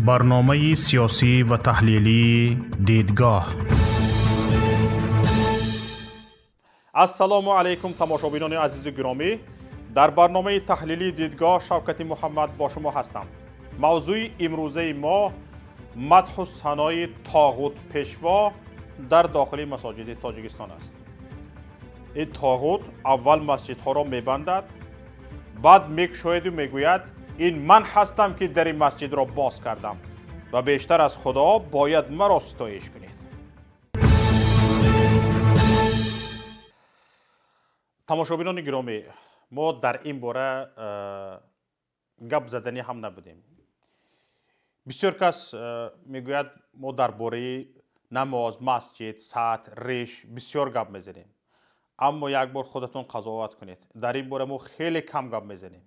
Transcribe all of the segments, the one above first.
برنامه سیاسی و تحلیلی دیدگاه. السلام علیکم تماشابینان عزیز و گرامی. در برنامه تحلیلی دیدگاه شوکت محمد با شما هستم. موضوع امروزه ما مدح و ثنای طاغوت پیشوا در داخل مساجد تاجیکستان است. این طاغوت اول مسجدها را میبندد، بعد میگشاید و میگوید این من هستم که در این مسجد را باز کردم و بیشتر از خدا باید مرا ستایش کنید. تماشابینان گرامی، ما در این باره گپ زدنی هم نبودیم. بسیار کس میگوید ما در باره نماز، مسجد، سطح، ریش بسیار گپ میزنیم. اما یک بار خودتون قضاوت کنید. در این باره ما خیلی کم گپ میزنیم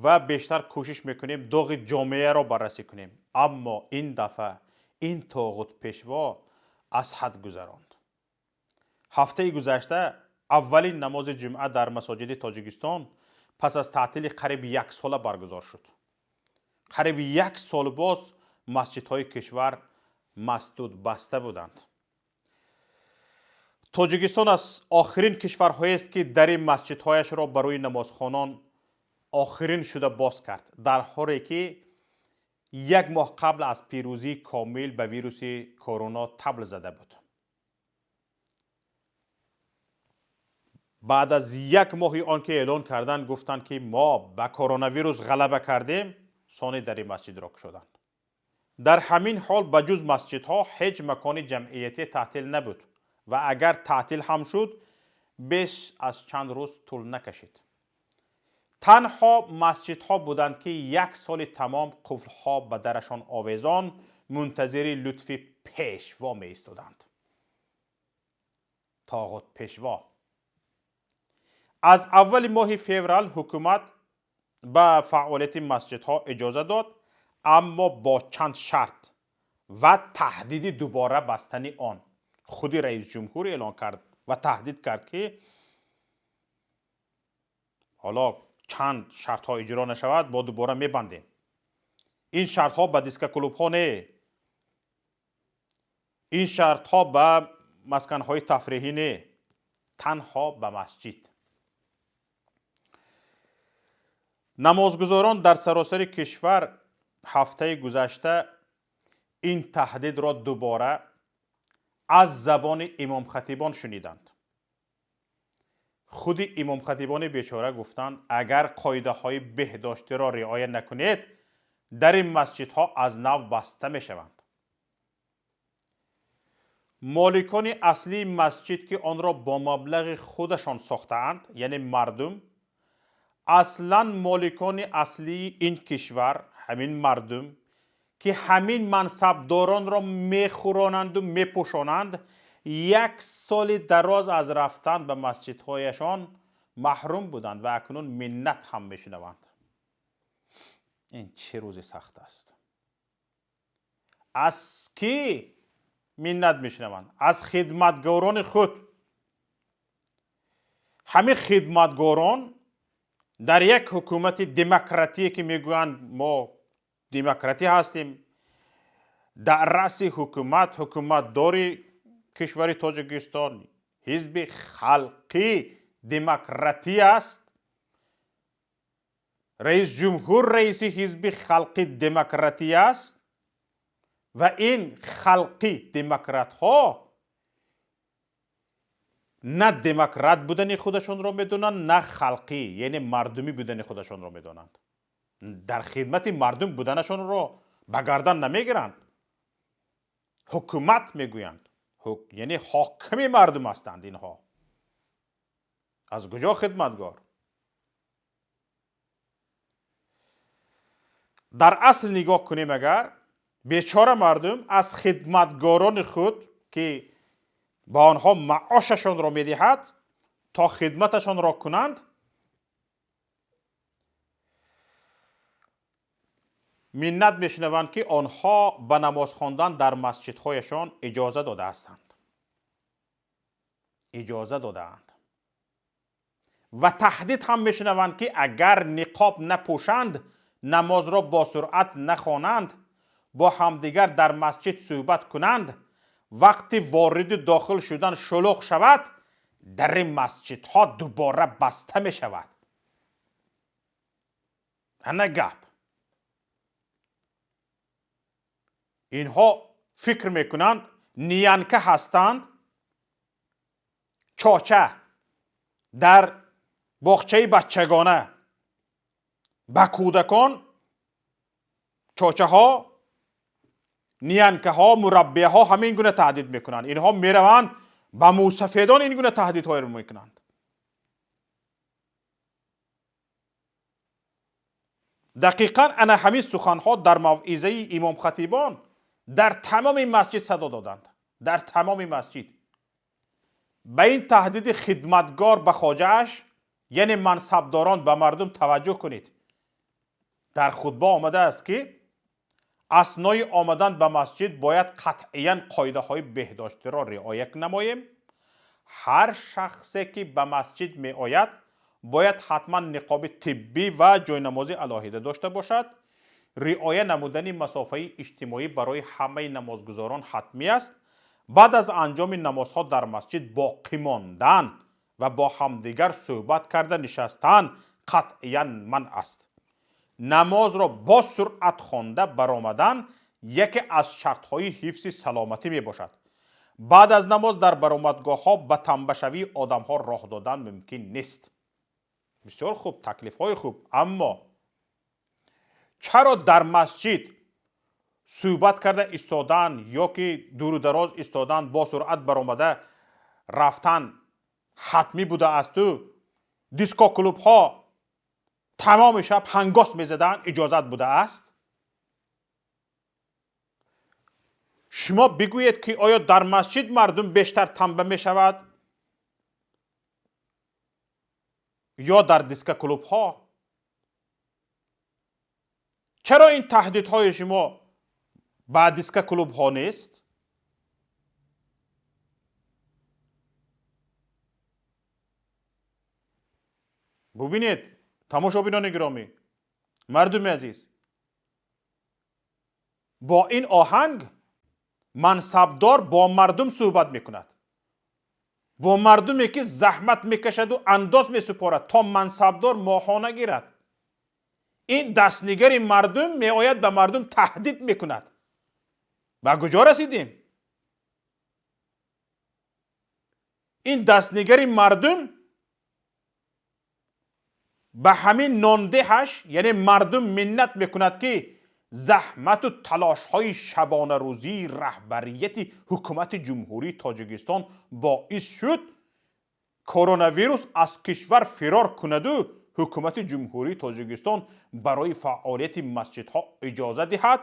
و بیشتر کوشش میکنیم داغ جامعه را بررسی کنیم. اما این دفعه این طاغوت پیشوا از حد گذراند. هفته گذشته اولین نماز جمعه در مساجد تاجیکستان پس از تعطیل قریب یک ساله برگزار شد. قریب یک سال باز مسجدهای کشور مسدود بسته بودند. تاجیکستان از آخرین کشورهایی است که در این مسجدهایش را برای نمازخوانان آخرین شده باز کرد، در حالی که یک ماه قبل از پیروزی کامل به ویروس کرونا طبل زده بود. بعد از یک ماهی آنکه اعلان کردند گفتند که ما به کرونا ویروس غلبه کردیم، سانه در این مسجد را گشودند. در همین حال بجز مسجدها هیچ مکان جمعیتی تعطیل نبود و اگر تعطیل هم شد بیش از چند روز طول نکشید. تنها مسجدها بودند که یک سال تمام قفلها به درشان آویزان منتظر لطف پیشوا می ایستادند. طاغوت پیشوا. از اول ماه فوریه حکومت به فعالیت مسجدها اجازه داد، اما با چند شرط و تهدید دوباره بستن آن. خود رئیس جمهور اعلان کرد و تهدید کرد که حالا چند شرط ها اجرا نشود با دوباره میبندیم. این شرط ها به دیسک کلوب ها نه، این شرط ها به مسکن های تفریحی نه، تنها به مسجد. نمازگزاران در سراسر کشور هفته گذشته این تهدید را دوباره از زبان امام خطیبان شنیدند. خود امام خطیبان بیچاره گفتند اگر قاعده های بهداشتی را رعایت نکنید در این مسجدها از نو بسته می شوند. مالکان اصلی مسجد که آن را با مبلغ خودشان ساختند، یعنی مردم، اصلا مالکان اصلی این کشور همین مردم که همین منصبداران را میخورانند و میپوشانند، یک سال دراز از رفتن به مسجدهایشان محروم بودند و اکنون منت هم میشنوند. این چه روزی سخت است. از کی منت میشنوند؟ از خدمتگاران خود. همین خدمتگاران در یک حکومت دموکراتی که میگویند ما دموکراتی هستیم، در رأس حکومت داری کشور تاجیکستان حزب خلقی دموکراتی است. رئیس جمهور رئیس حزب خلقی دموکراتی است و این خلقی دموکرات ها نه دموکرات بودن خودشون را میدونند، نه خلقی یعنی مردمی بودن خودشون را میدونند. در خدمت مردم بودنشون را به گردن نمیگیرند. حکومت میگویند، یعنی حاکم مردم هستند اینها. از کجا خدمتگار؟ در اصل نگاه کنیم اگر بیچاره مردم از خدمتگاران خود که با آنها معاششان را میدهد تا خدمتشان را کنند، منت میشنوند که آنها به نماز خواندن در مسجدهایشان اجازه داده هستند. اجازه دادند. و تهدید هم میشنوند که اگر نقاب نپوشند، نماز را با سرعت نخوانند، با همدیگر در مسجد صحبت کنند، وقتی وارد داخل شدن شلوغ شود، در مسجد ها دوباره بسته می شود. نه گپ. اینها فکر میکنند نیانکه هستند، چاچه در باغچه بچگانه به کودکان، چاچه ها، نیانکه ها، مربیه ها همین گونه تهدید میکنند. اینها میروند به موسفیدان این گونه تهدید های رو میکنند. دقیقاً انا همین سخن ها در موعظه امام خطیبان در تمام مسجد صدا دادند. در تمام مسجد به این تهدید خدمتگار به خواجه‌اش، یعنی منصبداران، به مردم توجه کنید. در خطبه آمده است که اثنای آمدن به مسجد باید قطعاً قاعده های بهداشتی را رعایت نماییم. هر شخصی که به مسجد می آید باید حتما نقاب طبی و جاینمازی علاهیده داشته باشد. رعایت نمودن مسافه اجتماعی برای همه نمازگزاران حتمی است. بعد از انجام نمازها در مسجد باقی ماندن و با همدیگر صحبت کردن نشستن قطعاً منع است. نماز را با سرعت خوانده برآمدن یکی از شرط‌های حفظ سلامتی می باشد. بعد از نماز در برآمدگاه ها به تنبشوی آدم ها راه دادن ممکن نیست. بسیار خوب، تکلیف های خوب. اما چرا در مسجد صحبت کرده ایستادن یا که دور و دراز ایستادن، با سرعت برآمده رفتن حتمی بوده است و دیسکو کلوب ها تمام شب هنگاس میزدن اجازت بوده است؟ شما بگویید که آیا در مسجد مردم بیشتر تنبه می شود یا در دیسکو کلوب ها؟ چرا این تهدیدهای شما به دیسکو کلوب ها نیست؟ ببینید تماشابینان گرامی، مردم عزیز، با این آهنگ منصبدار با مردم صحبت میکند، با مردمی که زحمت میکشد و انداز میسپارد تا منصبدار ماهانه گیرد. این دستنگر مردم میآید به مردم تهدید میکند. به کجا رسیدیم؟ این دستنگر مردم به همین ناندهش، یعنی مردم منت میکند که زحمت و تلاش های شبانه روزی رهبریت حکومت جمهوری تاجیکستان باعث شد کرونا ویروس از کشور فرار کند و حکومت جمهوری تاجیکستان برای فعالیت مسجدها اجازه دهد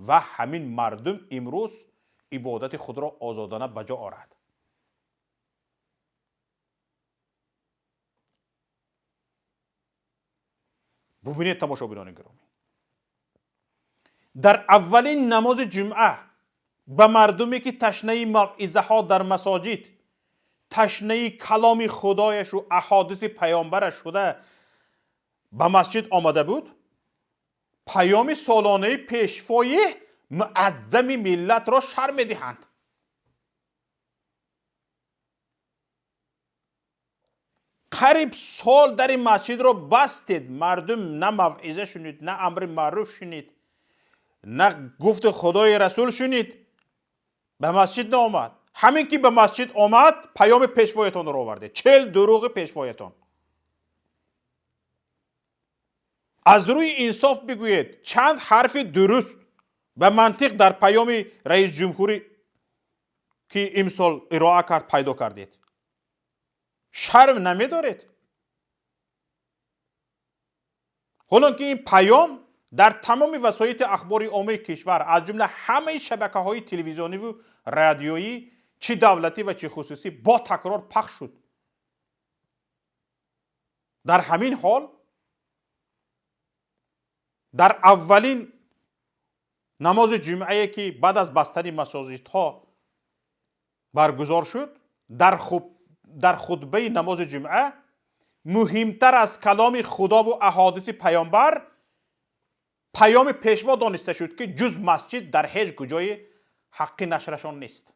و همین مردم امروز عبادت خود را آزادانه بجا آورد. ببینید تماشابینان گرامی، در اولین نماز جمعه به مردمی که تشنه موعظه ها در مساجد، تشنه کلام خدایش و احادیث پیامبرش شده به مسجد آمده بود، پیام سالانه پیشوای معظم ملت را شرح می‌دهند. قریب سال در این مسجد را بستید، مردم نه موعظه شنید، نه امر معروف شنید، نه گفت خدای رسول شنید، به مسجد نآمد. همین که به مسجد آمد پیام پیشوایتان را آورده، 40 دروغ پیشوایتان. از روی انصاف بگویید چند حرف درست به منطق در پیام رئیس جمهوری که امسال ارائه کرد پیدا کردید. شرم نمیدارید؟ حالا که این پیام در تمام وسایل اخباری عامه کشور از جمله همه شبکه‌های تلویزیونی و رادیویی، چه دولتی و چه خصوصی، با تکرار پخش شد. در همین حال در اولین نماز جمعه که بعد از بستن مساجدها برگزار شد، در خطبه نماز جمعه مهمتر از کلام خدا و احادیث پیامبر پیام پیشوا دانسته شد که جز مسجد در هیچ کجای حقی نشرشان نیست.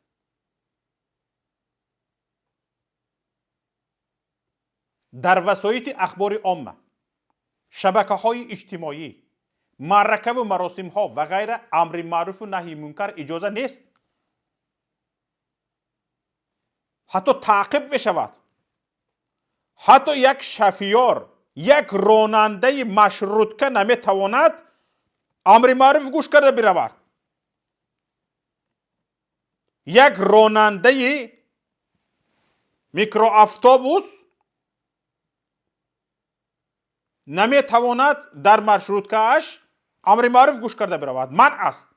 در وسایط اخبار عامه، شبکه‌های اجتماعی، معرکه و مراسم ها و غیره امر معروف و نهی منکر اجازه نیست. حتی تعقیب می شود. حتی یک شفیار، یک راننده مشروطه نمی تواند امر معروف گوش کرده برود. یک راننده میکرو اتوبوس نمی تواند در مشروطه اش امر معروف گوش کرده برود. منع است.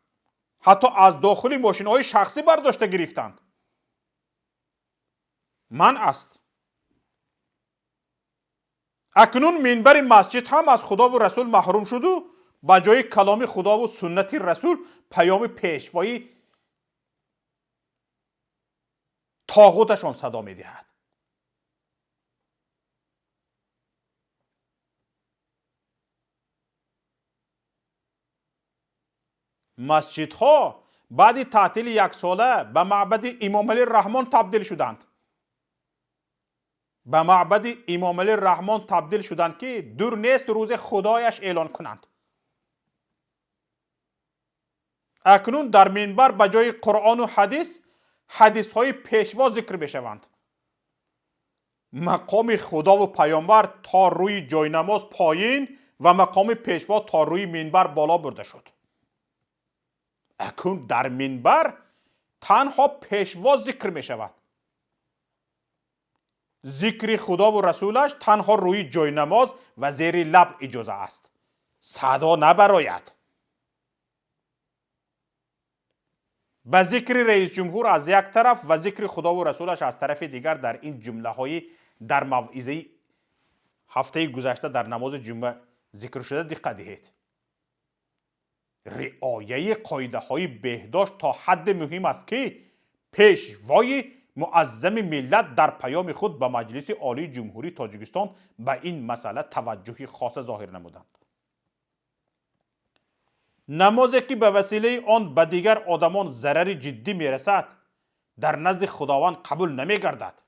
حتی از داخل ماشین های شخصی برداشته گرفتند. منع است. اکنون منبر مسجد هم از خدا و رسول محروم شد و با جای کلام خدا و سنت رسول پیام پیشوایی طاغوتشان صدا می دهد. مسجدها بعد تعطیل یک ساله به معبد امام علی رحمان تبدیل شدند. به معبد امام علی رحمان تبدیل شدند که دور نیست روز خدایش اعلان کنند. اکنون در منبر به جای قرآن و حدیث های پیشوا ذکر می شوند. مقام خدا و پیامبر تا روی جای نماز پایین و مقام پیشوا تا روی منبر بالا برده شد. اکنون در منبر تنها پیشوا ذکر می شود. ذکر خدا و رسولش تنها روی جای نماز و زیر لب اجازه است. صدا نبراید. به ذکر رئیس جمهور از یک طرف و ذکر خدا و رسولش از طرف دیگر در این جمله های در موعظه هفته گذشته در نماز جمعه ذکر شده دقت دهید. رعایت قاعده های بهداشت تا حد مهم است که پیشوای معظم ملت در پیام خود به مجلس عالی جمهوری تاجیکستان به این مسئله توجه خاص ظاهر نمودند. نمازی که به وسیله آن به دیگر آدمان ضرر جدی میرسد در نزد خداوند قبول نمی گردد.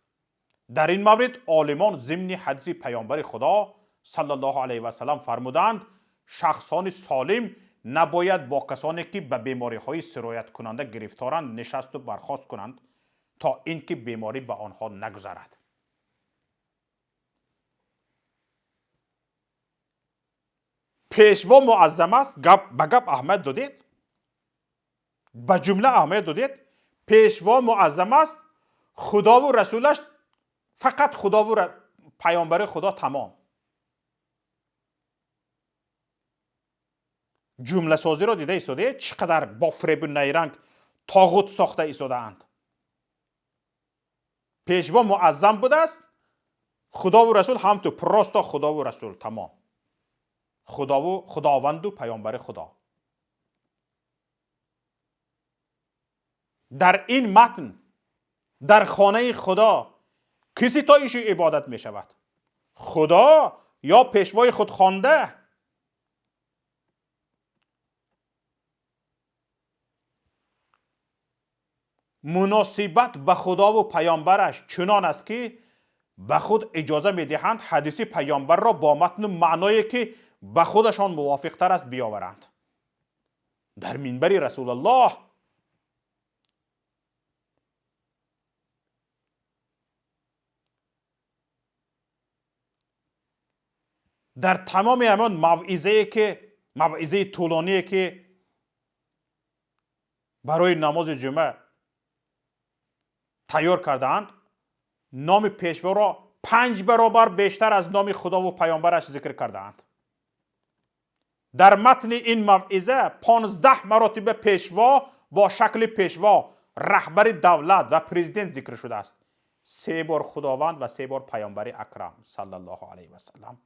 در این مورد عالمان ضمن حدیث پیامبر خدا صلی الله علیه و سلم فرمودند شخصان سالم نباید با کسانی که به بیماری های سرایت کننده گرفتارند نشست و برخاست کنند تا اینکه بیماری به آنها نگذرد. پیشوا معظم است. به گپ اهمیت دادید؟ به جمله اهمیت دادید؟ پیشوا معظم است. خدا و رسولش فقط خدا و پیامبر خدا تمام. جمله سازی را دیده ایستاده چقدر با فریب و نیرنگ طاغوت ساخته ایستاده اند. پیشوا معظم بوده است. خدا و رسول هم تو پراستا خدا و رسول تمام. خداوند و پیامبر خدا. در این متن در خانه خدا کسی تا ایشی عبادت می شود؟ خدا یا پیشوای خود خوانده؟ مناسبت به خدا و پیامبرش چنان است که به خود اجازه می دهند حدیث پیامبر را با متن و معنایی که به خودشان موافق تر است بیاورند. در منبر رسول الله در تمام همان موعظه طولانی که برای نماز جمعه تیار کردند نام پیشوا را 5 برابر بیشتر از نام خدا و پیامبرش ذکر کردند. در متن این موعظه 15 مراتب پیشوا با شکل پیشوا، رهبر دولت و پرزیدنت ذکر شده است. 3 بار خداوند و 3 بار پیامبر اکرم صلی الله علیه و سلم.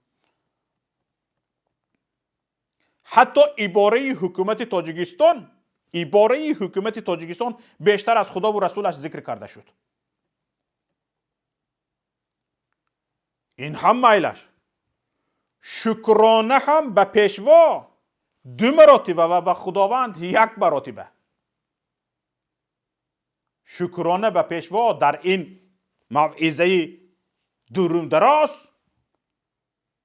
حتی عباره حکومت تاجیکستان بیشتر از خدا و رسولش ذکر کرده شد. این هم میلش. شکرانه هم به پیشوا 2 مراتبه و به خداوند 1 مراتبه. شکرانه به پیشوا در این موعظه درون دراز،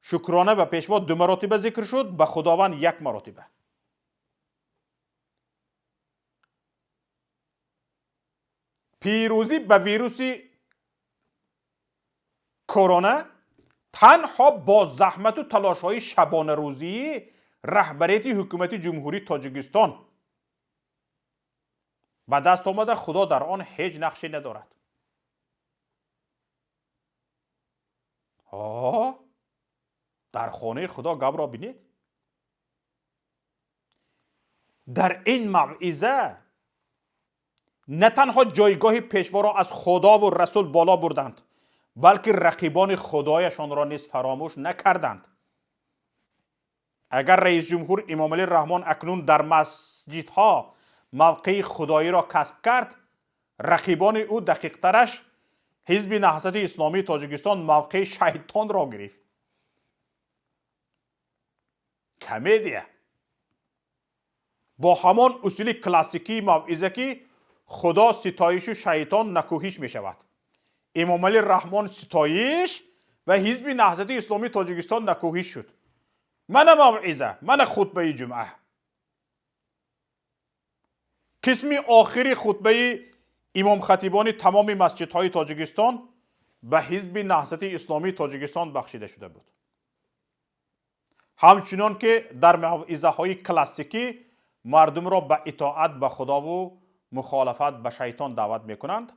شکرانه به پیشوا 2 مراتبه ذکر شد، به خداوند 1 مراتبه. پیروزی به ویروس کرونا تنها با زحمت و تلاش های شبانه روزی رهبریت حکومت جمهوری تاجیکستان به دست آمده. خدا در آن هیچ نقشی ندارد. در خانه خدا گپ را بینید. در این موعظه نه تنها جایگاه پیشوا را از خدا و رسول بالا بردند، بلکه رقیبان خدایشان را نیز فراموش نکردند. اگر رئیس جمهور امام علی رحمان اکنون در مسجدها موقع خدایی را کسب کرد، رقیبان او دقیق ترش حزب نهضت اسلامی تاجیکستان موقع شیطان را گرفت. کمدیه. با همان اصول کلاسیکی موعظه که خدا ستایش و شیطان نکوهش می شود، امام علی رحمان ستایش و حزب نهضت اسلامی تاجیکستان نکوهش شد. من موعظه، من خطبه جمعه، قسم آخری خطبه امام خطیبان تمام مسجدهای تاجیکستان به حزب نهضت اسلامی تاجیکستان بخشیده شده بود. همچنان که در موعظه های کلاسیکی مردم را به اطاعت به خدا و مخالفت به شیطان دعوت میکنند،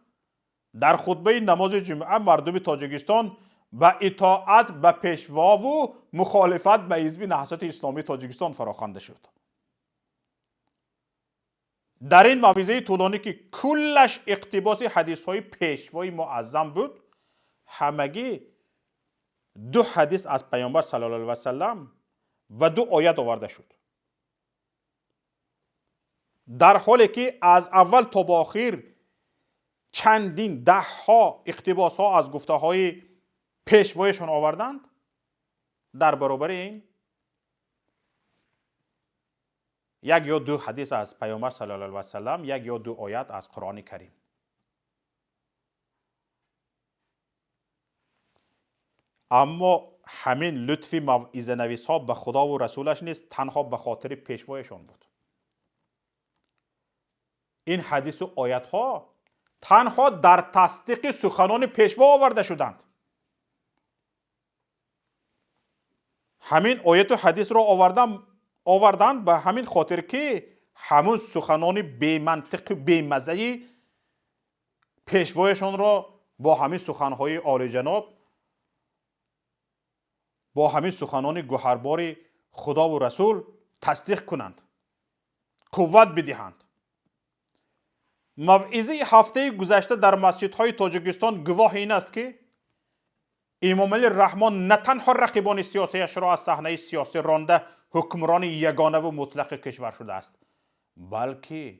در خطبه نماز جمعه مردم تاجیکستان به اطاعت به پیشوا و مخالفت به حزب نهضت اسلامی تاجیکستان فراخوانده شد. در این موعظه طولانی که کلش اقتباس حدیث های پیشوای معظم بود، همگی 2 حدیث از پیامبر صلی الله علیه و سلم و 2 آیت آورده شد. در حالی که از اول تا به آخر چندین 10 ها اقتباس ها از گفته های پیشوایشان آوردند، در برابر این 1 یا 2 حدیث از پیامبر صلی الله علیه و سلم، 1 یا 2 آیت از قرآن کریم. اما همین لطف موعظه نویس ها به خدا و رسولش نیست تنها به خاطر پیشوایشان بود. این حدیث و آیت ها تنها در تصدیق سخنان پیشوا آورده شدند. همین آیت و حدیث را آوردند به همین خاطر که همون سخنان بی منطق بی مزه پیشوایشان را با همین سخنهای عالی جناب، با همین سخنان گوهربار خدا و رسول تصدیق کنند، قوت بدهند. موعظه هفته گذشته در مسجدهای تاجیکستان گواه این است که امام علی رحمان نه تنها رقیبان سیاسیش را از صحنه سیاسی رانده حکمران یگانه و مطلق کشور شده است، بلکه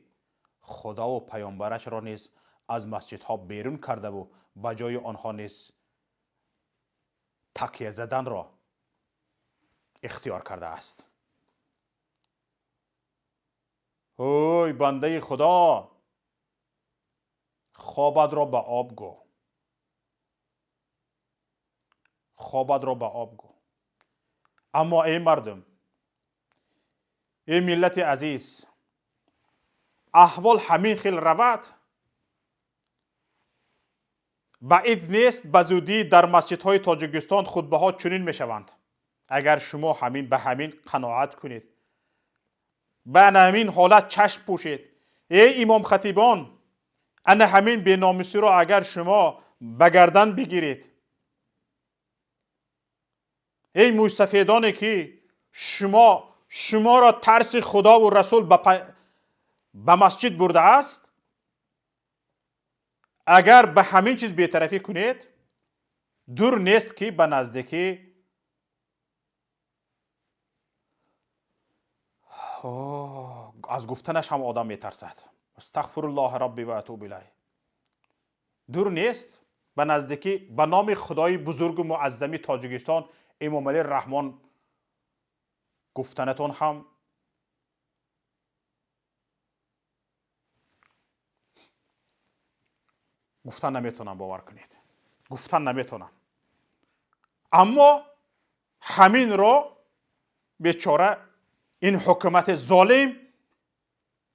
خدا و پیامبرش را نیز از مسجدها بیرون کرده و به جای آنها نیز تکیه زدن را اختیار کرده است. اوی بنده خدا، خوابت را به آب گو، خوابت را به آب گو. اما ای مردم، ای ملت عزیز، احوال همین خیل رود، بعید نیست به زودی در مسجدهای تاجیکستان خطبه ها چنین می شوند. اگر شما به همین قناعت کنید، به همین حالت چشم پوشید، ای امام خطیبان، ان همین بی‌ناموسی را اگر شما به گردن بگیرید، ای مستفیدانی که شما را ترس خدا و رسول به مسجد برده است، اگر به همین چیز بی‌طرفی کنید، دور نیست که به نزدیکی از گفتنش هم آدم میترسد. استغفر الله ربی و اتوب الیه. دور نیست به نزدیکی به نام خدای بزرگ و معظم تاجیکستان امام علی رحمان گفتنتون هم گفتن نمیتونم باور کنید. گفتن نمیتونم. اما همین را بیچاره این حکومت ظالم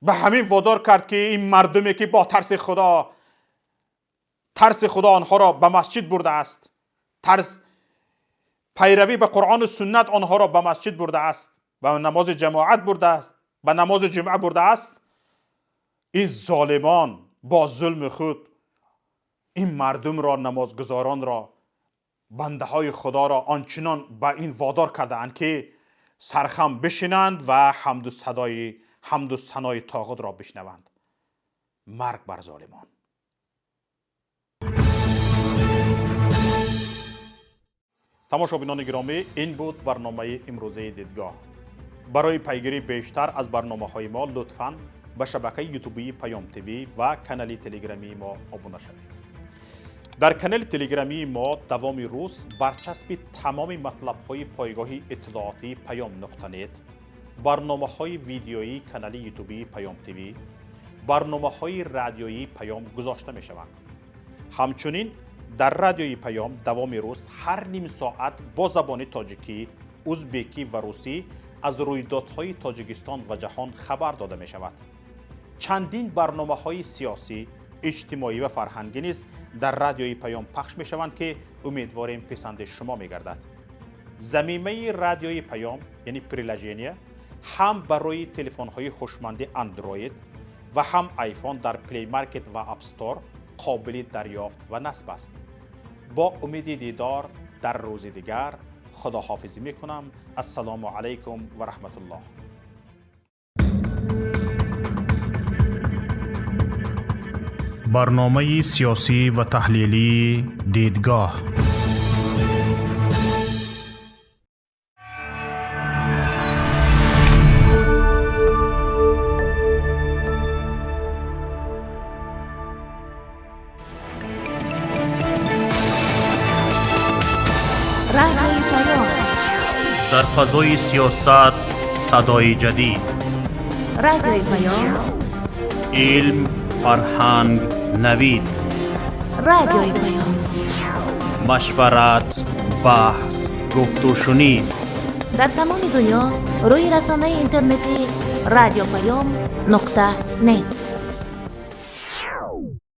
به همین وادار کرد که این مردمی که با ترس خدا آنها را به مسجد برده است، پیروی به قرآن و سنت آنها را به مسجد برده است، به نماز جماعت برده است، به نماز جمعه برده است. این ظالمان با ظلم خود این مردم را، نمازگزاران را، بنده های خدا را آنچنان به این وادار کرده اند که سرخم بشینند و حمد و ثنای طاغوت را بشنوند. مرگ بر ظالمان. تماشابینان گرامی، این بود برنامه امروزه دیدگاه. برای پیگیری بیشتر از برنامه‌های ما لطفاً به شبکه یوتیوبی پیام تیوی و کانال تلگرامی ما ابونه شوید. در کانال تلگرامی ما دوام روز برچسب تمام مطلب‌های پایگاه اطلاعاتی پیام نقطه نت، برنامه‌های ویدیویی کانال یوتیوبی پیام تیوی، برنامه‌های رادیویی پیام گذاشته می‌شوند. همچنین در رادیوی پیام دوام روز هر نیم ساعت با زبان تاجیکی، ازبکی و روسی از رویدادهای تاجیکستان و جهان خبر داده می شود. چندین برنامه‌های سیاسی، اجتماعی و فرهنگی نیز در رادیوی پیام پخش می شوند که امیدواریم پسند شما می گردد. ضمیمه رادیوی پیام یعنی پریلژینیا هم برای تلفن‌های هوشمند اندروید و هم آیفون در پلی مارکت و اپ استور قابل دریافت و نصب است. با امید دیدار در روز دیگر خداحافظی میکنم. السلام علیکم و رحمت الله. برنامه سیاسی و تحلیلی دیدگاه. در فضای سیاست صدای جدید. رادیوی پیام. علم، فرهنگ، نوید. رادیوی پیام. مشورت، بحث، گفت و شنید. در تمام دنیا روی رسانه اینترنتی رادیو پیام .net